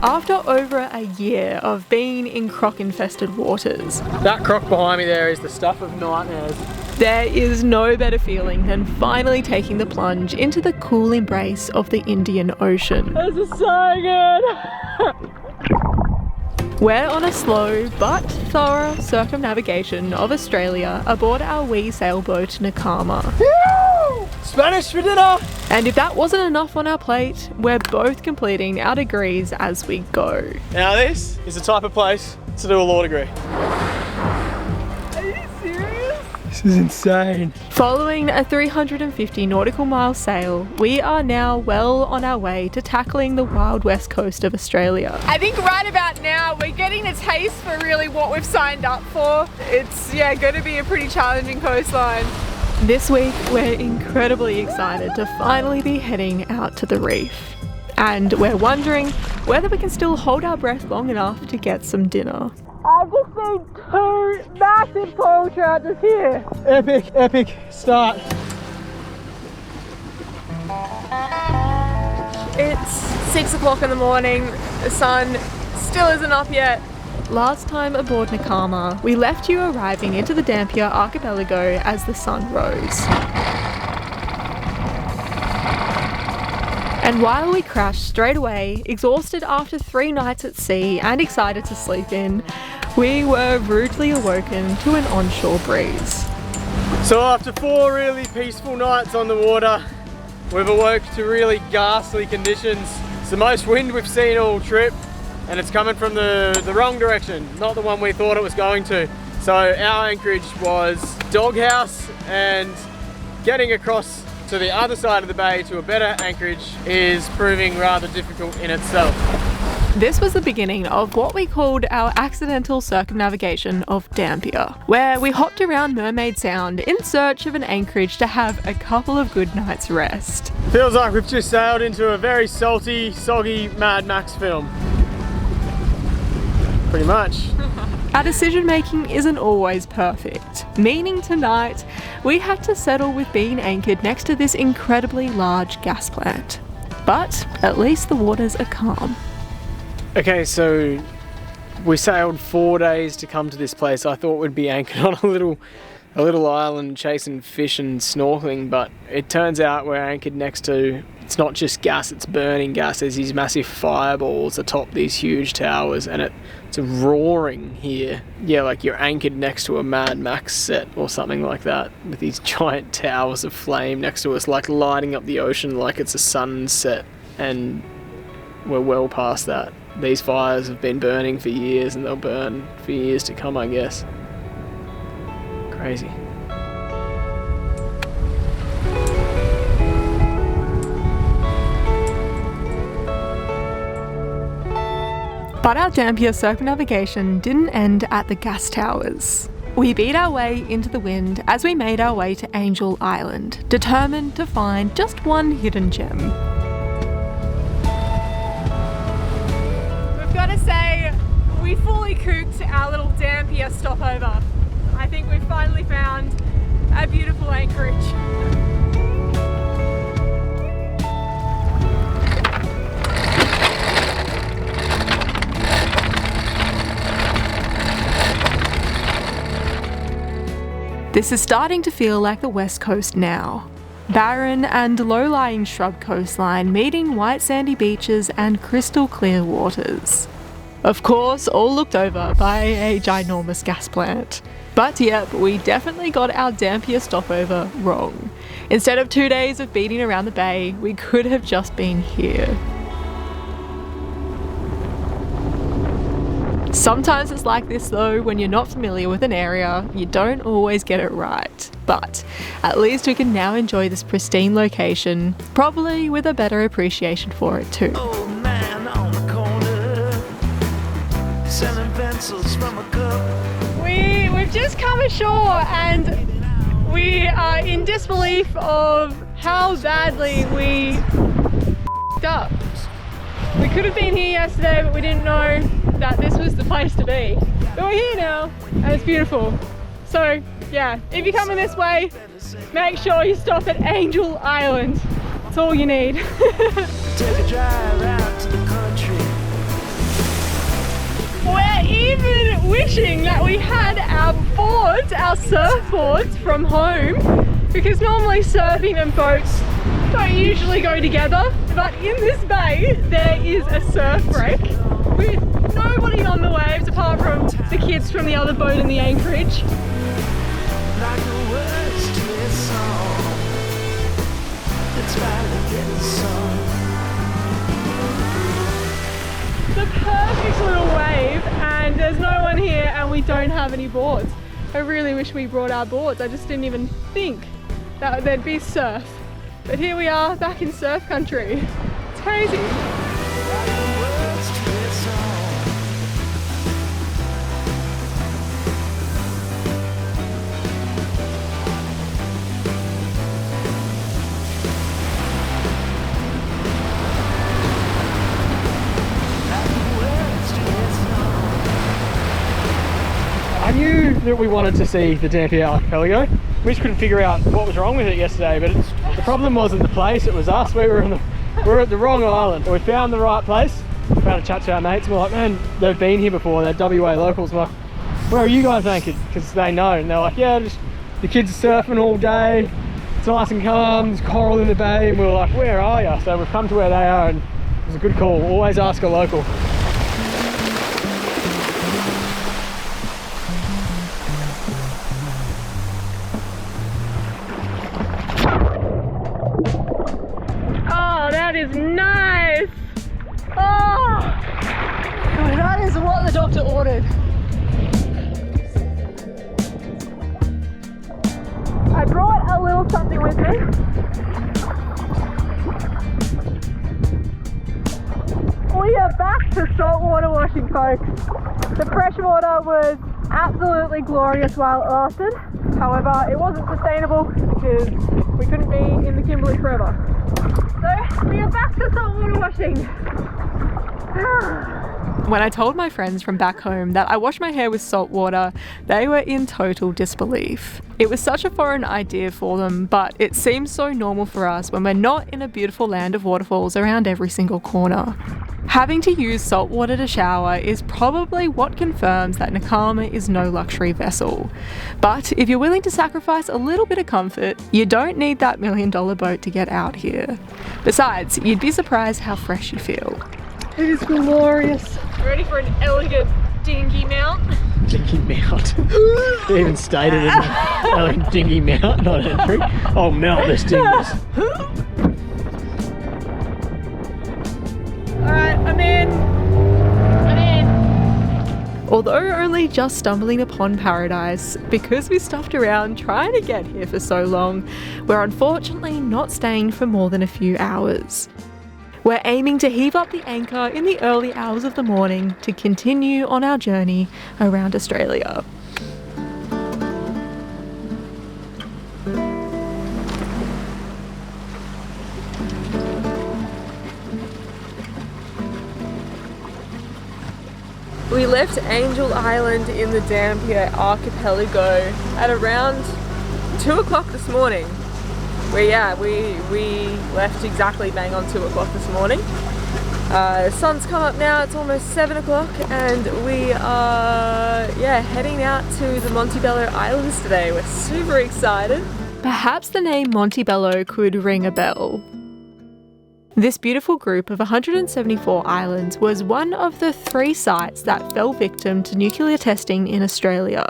After over a year of being in croc-infested waters. That croc behind me there is the stuff of nightmares. There is no better feeling than finally taking the plunge into the cool embrace of the Indian Ocean. This is so good! We're on a slow but thorough circumnavigation of Australia aboard our wee sailboat Nakama. Woo! Spanish for dinner! And if that wasn't enough on our plate, we're both completing our degrees as we go. Now this is the type of place to do a law degree. Are you serious? This is insane. Following a 350 nautical mile sail, we are now well on our way to tackling the wild west coast of Australia. I think right about now we're getting a taste for really what we've signed up for. It's going to be a pretty challenging coastline. This week we're incredibly excited to finally be heading out to the reef. And we're wondering whether we can still hold our breath long enough to get some dinner. I've just seen 2 massive coral trout just here. Epic start. It's 6 o'clock in the morning. The sun still isn't up yet. Last time aboard Nakama, we left you arriving into the Dampier archipelago as the sun rose. And while we crashed straight away, exhausted after 3 nights at sea and excited to sleep in, we were rudely awoken to an onshore breeze. So after 4 really peaceful nights on the water, we've awoke to really ghastly conditions. It's the most wind we've seen all trip, and it's coming from the wrong direction, not the one we thought it was going to. So our anchorage was doghouse, and getting across to the other side of the bay to a better anchorage is proving rather difficult in itself. This was the beginning of what we called our accidental circumnavigation of Dampier, where we hopped around Mermaid Sound in search of an anchorage to have a couple of good nights rest. Feels like we've just sailed into a very salty, soggy Mad Max film. Pretty much. Our decision making isn't always perfect, meaning tonight we had to settle with being anchored next to this incredibly large gas plant. But at least the waters are calm. Okay, so we sailed 4 days to come to this place. I thought we'd be anchored on a little island chasing fish and snorkeling, but it turns out we're anchored next to, it's not just gas, it's burning gas. There's these massive fireballs atop these huge towers, and it's roaring here. Yeah, like you're anchored next to a Mad Max set or something like that, with these giant towers of flame next to us, like lighting up the ocean like it's a sunset, and we're well past that. These fires have been burning for years, and they'll burn for years to come, I guess. Crazy. But our Dampier circumnavigation didn't end at the gas towers. We beat our way into the wind as we made our way to Angel Island, determined to find just one hidden gem. We've got to say, we fully cooked our little Dampier stopover. I think we've finally found a beautiful anchorage. This is starting to feel like the west coast now. Barren and low-lying shrub coastline meeting white sandy beaches and crystal clear waters. Of course, all looked over by a ginormous gas plant. But yep, we definitely got our Dampier stopover wrong. Instead of 2 days of beating around the bay, we could have just been here. Sometimes it's like this though, when you're not familiar with an area, you don't always get it right. But at least we can now enjoy this pristine location, probably with a better appreciation for it too. Old man on the corner, selling pencils from a cup. We've just come ashore and we are in disbelief of how badly we f***ed up. We could have been here yesterday, but we didn't know that this was the place to be. But we're here now, and it's beautiful. So yeah, if you're coming this way, make sure you stop at Angel Island. That's all you need. Take a drive out to the country, even wishing that we had our boards, our surfboards from home, because normally surfing and boats don't usually go together, but in this bay there is a surf break with nobody on the waves apart from the kids from the other boat in the anchorage. Like the words to a song, it's finally getting sung. The perfect little wave, and there's no one here and we don't have any boards. I really wish we brought our boards. I just didn't even think that there'd be surf. But here we are back in surf country. It's crazy. Like the words to a song. I knew that we wanted to see the Dampier archipelago. We just couldn't figure out what was wrong with it yesterday, but the problem wasn't the place, it was us. We were at the wrong island. We found the right place, found a chat to our mates, and we're like, man, they've been here before, they're WA locals. I'm like, where are you guys anchored? Because they know, and they're like, yeah, just, the kids are surfing all day, it's nice and calm, there's coral in the bay, and we were like, where are you? So we've come to where they are, and it was a good call. Always ask a local. That is nice! Oh! That is what the doctor ordered. I brought a little something with me. We are back to saltwater washing, folks. The freshwater was absolutely glorious while it lasted. However, it wasn't sustainable because we couldn't be in the Kimberley forever. So we are back to saltwater washing. When I told my friends from back home that I wash my hair with salt water, they were in total disbelief. It was such a foreign idea for them, but it seems so normal for us when we're not in a beautiful land of waterfalls around every single corner. Having to use salt water to shower is probably what confirms that Nakama is no luxury vessel. But if you're willing to sacrifice a little bit of comfort, you don't need that $1 million boat to get out here. Besides, you'd be surprised how fresh you feel. It is glorious. Ready for an elegant dinghy mount? Dinghy mount. They even stated it. Elegant dinghy mount, not entry. Oh, mount this dingies. Alright, I'm in. Although only just stumbling upon paradise, because we stuffed around trying to get here for so long, we're unfortunately not staying for more than a few hours. We're aiming to heave up the anchor in the early hours of the morning to continue on our journey around Australia. We left Angel Island in the Dampier archipelago at around 2 o'clock this morning. We left exactly bang on 2 o'clock this morning. The sun's come up now, it's almost 7 o'clock, and we are heading out to the Montebello Islands today. We're super excited. Perhaps the name Montebello could ring a bell. This beautiful group of 174 islands was one of the 3 sites that fell victim to nuclear testing in Australia.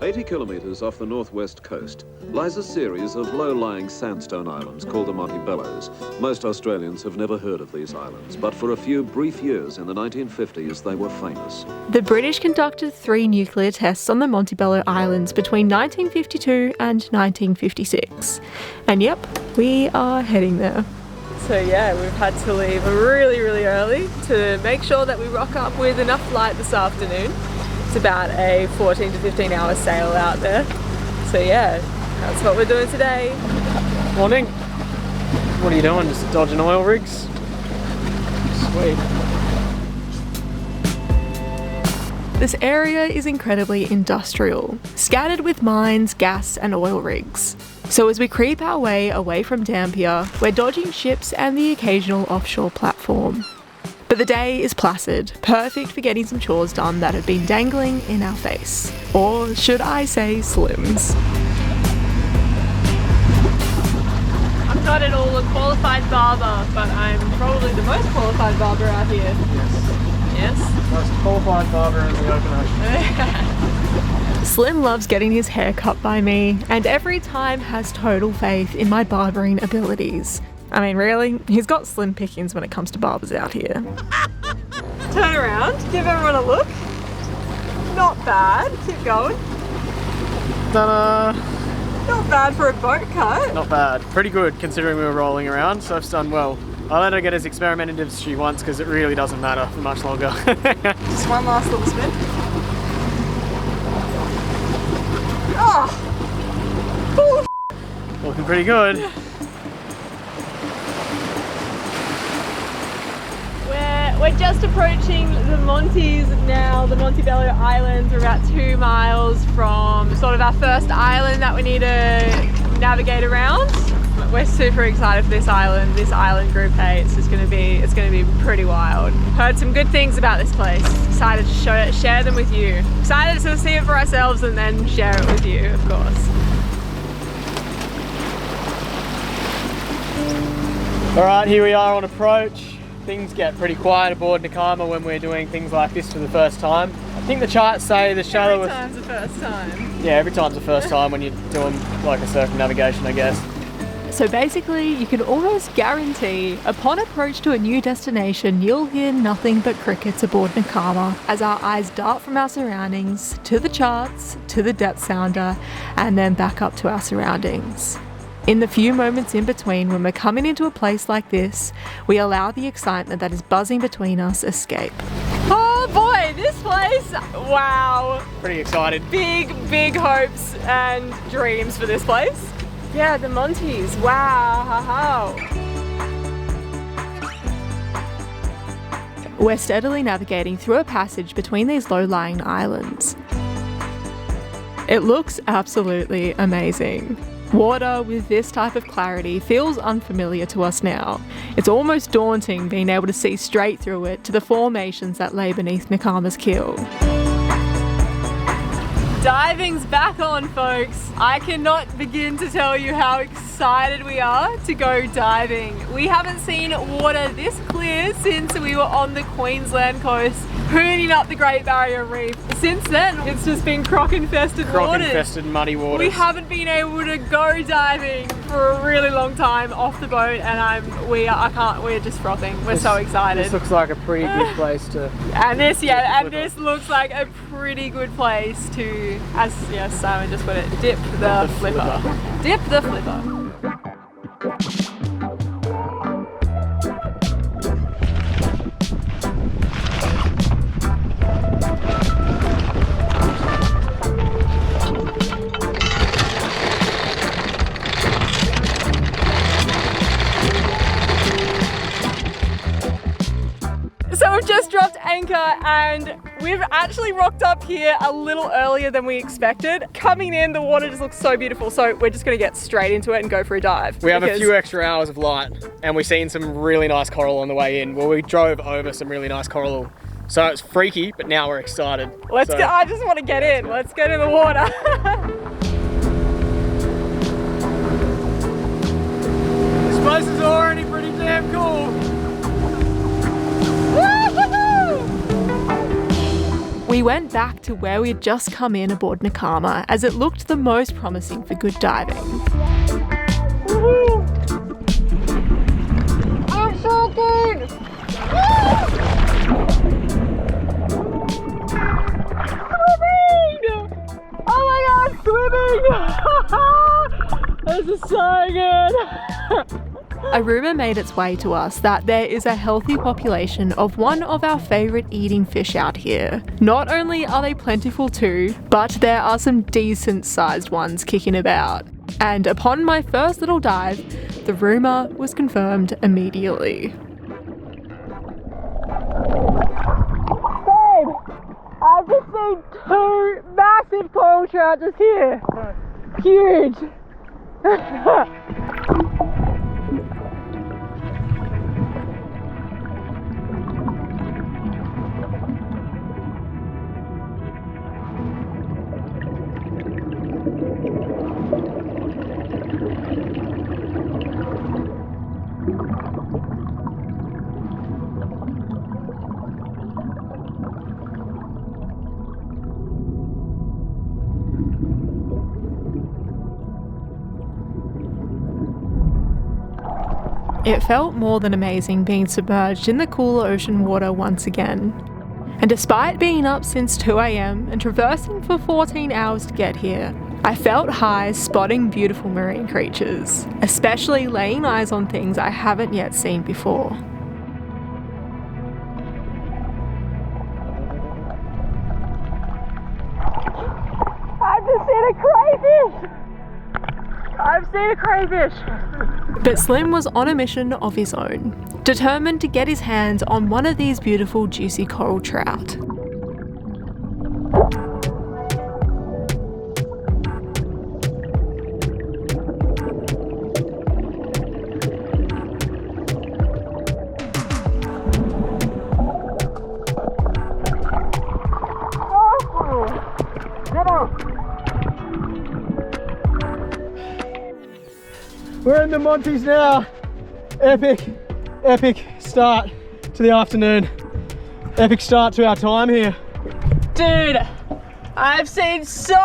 80 kilometres off the northwest coast lies a series of low-lying sandstone islands called the Montebellos. Most Australians have never heard of these islands, but for a few brief years in the 1950s they were famous. The British conducted 3 nuclear tests on the Montebello Islands between 1952 and 1956. And yep, we are heading there. So yeah, we've had to leave really early to make sure that we rock up with enough light this afternoon. It's about a 14 to 15 hour sail out there. So yeah, that's what we're doing today. Morning. What are you doing? Just dodging oil rigs? Sweet. This area is incredibly industrial, scattered with mines, gas and oil rigs. So as we creep our way away from Dampier, we're dodging ships and the occasional offshore platform. But the day is placid, perfect for getting some chores done that have been dangling in our face. Or should I say slims. I'm not at all a qualified barber, but I'm probably the most qualified barber out here. Yes? Most qualified barber in the open ocean. Slim loves getting his hair cut by me, and every time has total faith in my barbering abilities. I mean, really, he's got slim pickings when it comes to barbers out here. Turn around, give everyone a look. Not bad, keep going. Ta-da! Not bad for a boat cut. Not bad. Pretty good considering we were rolling around. Soph's done well. I let her get as experimentative as she wants because it really doesn't matter for much longer. Just one last little spin. Oh! Looking pretty good. We're just approaching the Monties now, the Montebello Islands. We're about 2 miles from sort of our first island that we need to navigate around. We're super excited for this island group. Hey, it's going to be pretty wild. Heard some good things about this place. Excited to share them with you. Excited to see it for ourselves and then share it with you, of course. All right, here we are on approach. Things get pretty quiet aboard Nakama when we're doing things like this for the first time. I think the charts say the shallow was... Every time's the first time. Yeah, every time's the first time when you're doing like a circumnavigation, I guess. So basically, you can almost guarantee upon approach to a new destination, you'll hear nothing but crickets aboard Nakama as our eyes dart from our surroundings to the charts, to the depth sounder, and then back up to our surroundings. In the few moments in between when we're coming into a place like this, we allow the excitement that is buzzing between us escape. Oh boy, this place, wow. Pretty excited. Big hopes and dreams for this place. Yeah, the Monties, wow. We're steadily navigating through a passage between these low-lying islands. It looks absolutely amazing. Water with this type of clarity feels unfamiliar to us now. It's almost daunting being able to see straight through it to the formations that lay beneath Nakama's keel. Diving's back on, folks. I cannot begin to tell you how excited we are to go diving. We haven't seen water this clear since we were on the Queensland coast, hooning up the Great Barrier Reef. Since then, it's just been croc-infested waters. Croc-infested muddy waters. We haven't been able to go diving for a really long time off the boat, and we're just frothing. We're so excited. This looks like a pretty good place to... And this looks like a pretty good place to, as Simon just put it, dip the flipper. Dip the flipper. So we've just dropped anchor and we've actually rocked up here a little earlier than we expected. Coming in, the water just looks so beautiful, so we're just gonna get straight into it and go for a dive. We have a few extra hours of light and we've seen some really nice coral on the way in. Well, we drove over some really nice coral. So it's freaky, but now we're excited. Let's go, I just want to get in. Let's get in the water. This place is already pretty damn cool. We went back to where we had just come in aboard Nakama as it looked the most promising for good diving. I'm shaking! Swimming! Oh my god, swimming! This is so good! A rumour made its way to us that there is a healthy population of one of our favourite eating fish out here. Not only are they plentiful too, but there are some decent sized ones kicking about. And upon my first little dive, the rumour was confirmed immediately. Babe, I've just seen 2 massive coral trout just here. Huge. It felt more than amazing being submerged in the cooler ocean water once again. And despite being up since 2 AM and traversing for 14 hours to get here, I felt highs spotting beautiful marine creatures, especially laying eyes on things I haven't yet seen before. I've just seen a crayfish! I've seen a crayfish! But Slim was on a mission of his own, determined to get his hands on one of these beautiful juicy coral trout. We're in the Monties now. Epic start to the afternoon. Epic start to our time here. Dude, I've seen so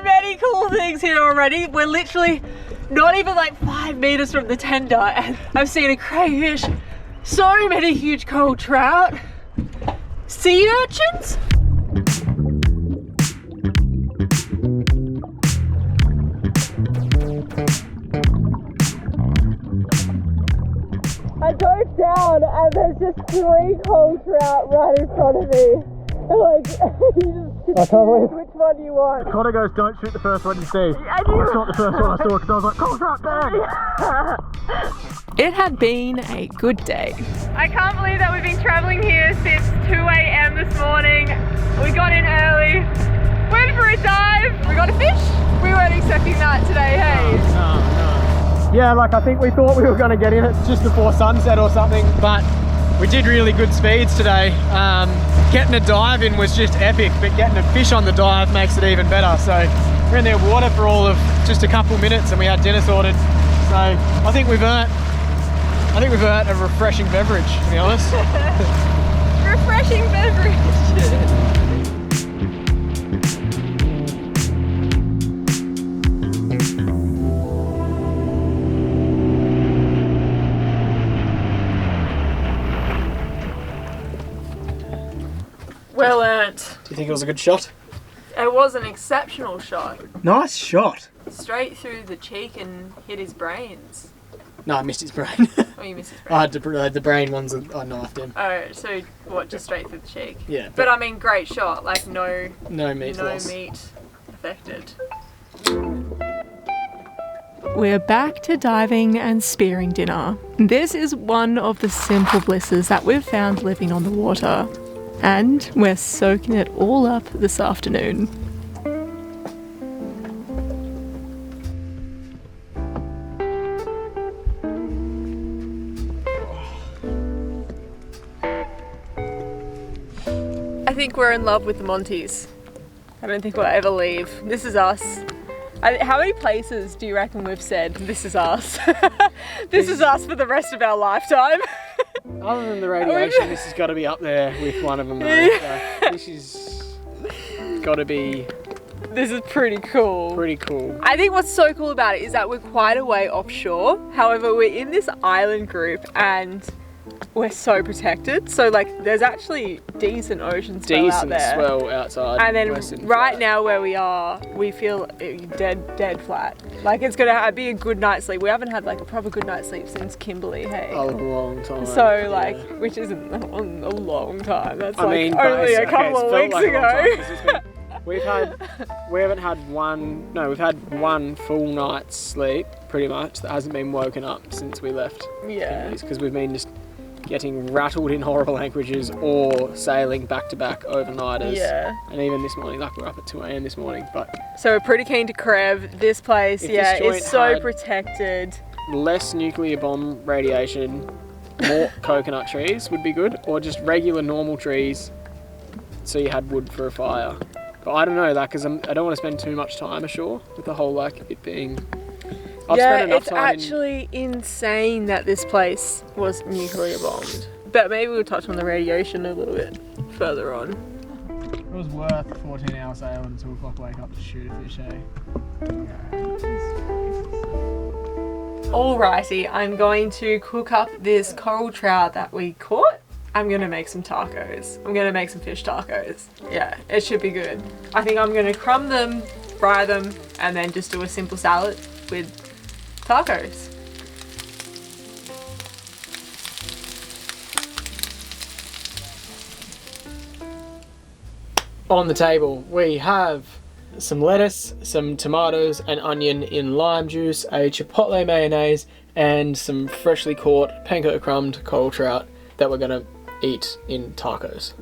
many cool things here already. We're literally not even like 5 meters from the tender, and I've seen a crayfish, so many huge coral trout, sea urchins. I dove down and there's just 3 coral trout right in front of me. And like, you just choose which one you want. Connor goes, don't shoot the first one you see. It's not the first one I saw because I was like, coral trout, bang! It had been a good day. I can't believe that we've been travelling here since 2 AM this morning. We got in early, went for a dive, we got a fish. We weren't expecting that today, hey? No. Yeah, like I think we thought we were going to get in it just before sunset or something, but we did really good speeds today. Getting a dive in was just epic, but getting a fish on the dive makes it even better. So we're in their water for all of just a couple minutes and we had dinner sorted. So I think we've earned a refreshing beverage, to be honest. Refreshing beverage. Well earned. Do you think it was a good shot? It was an exceptional shot. Nice shot. Straight through the cheek and hit his brains. No, I missed his brain. Oh, you missed his brain. I had the brain ones, I knifed him. Oh, so what, just straight through the cheek? Yeah. But I mean, great shot. Like, no meat loss. meat affected. We're back to diving and spearing dinner. This is one of the simple blisses that we've found living on the water. And we're soaking it all up this afternoon. I think we're in love with the Monties. I don't think we'll ever leave. This is us. How many places do you reckon we've said, this is us? This is us for the rest of our lifetime. Other than the radiation, this has got to be up there with one of them though. This is got to be... This is pretty cool. Pretty cool. I think what's so cool about it is that we're quite a way offshore. However, we're in this island group and we're so protected. So like there's actually decent ocean swell out there. Decent swell outside. And then right now where we are, we feel dead flat. Like it's gonna be a good night's sleep. We haven't had like a proper good night's sleep since Kimberley, hey? A long time. So like, which isn't a long time. That's only a couple of weeks like ago. We've had one full night's sleep, pretty much, that hasn't been woken up since we left. Yeah. Because we've been just getting rattled in horrible languages or sailing back-to-back overnighters. Yeah. And even this morning, like we're up at 2 a.m. this morning, but... So we're pretty keen to Crev. This place, If yeah, this joint is so had- protected. less nuclear bomb radiation, more coconut trees would be good, or just regular normal trees so you had wood for a fire. But I don't know that because I don't want to spend too much time ashore with the whole like it being... I've Yeah, spent enough it's time actually insane that this place was nuclear bombed. But maybe we'll touch on the radiation a little bit further on. It was worth 14-hour sail and 2 o'clock wake up to shoot a fish, eh? Alrighty, I'm going to cook up this coral trout that we caught. I'm gonna make some tacos. I'm gonna make some fish tacos. Yeah, it should be good. I think I'm gonna crumb them, fry them, and then just do a simple salad with tacos. On the table we have some lettuce, some tomatoes, an onion in lime juice, a chipotle mayonnaise, and some freshly caught panko crumbed coral trout that we're gonna eat in tacos.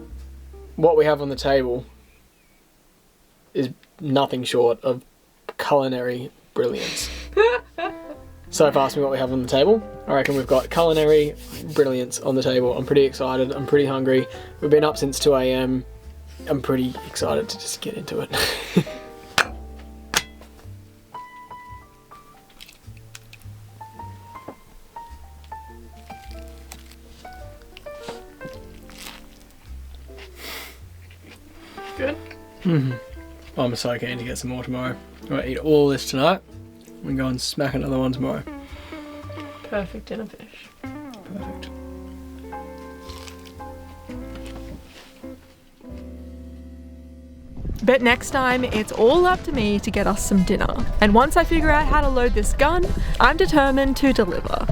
What we have on the table is nothing short of culinary brilliance. Soph asked me what we have on the table. I reckon we've got culinary brilliance on the table. I'm pretty excited, I'm pretty hungry. We've been up since 2 a.m. I'm pretty excited to just get into it. Good. I'm so keen to get some more tomorrow. I'm gonna eat all this tonight and go and smack another one tomorrow. Perfect dinner fish. Perfect. But next time, it's all up to me to get us some dinner. And once I figure out how to load this gun, I'm determined to deliver.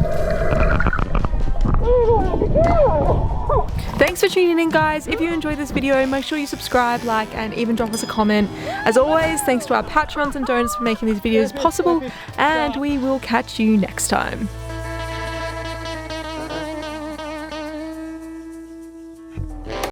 Thanks for tuning in, guys. If you enjoyed this video, make sure you subscribe, like, and even drop us a comment. As always, thanks to our patrons and donors for making these videos possible, and we will catch you next time.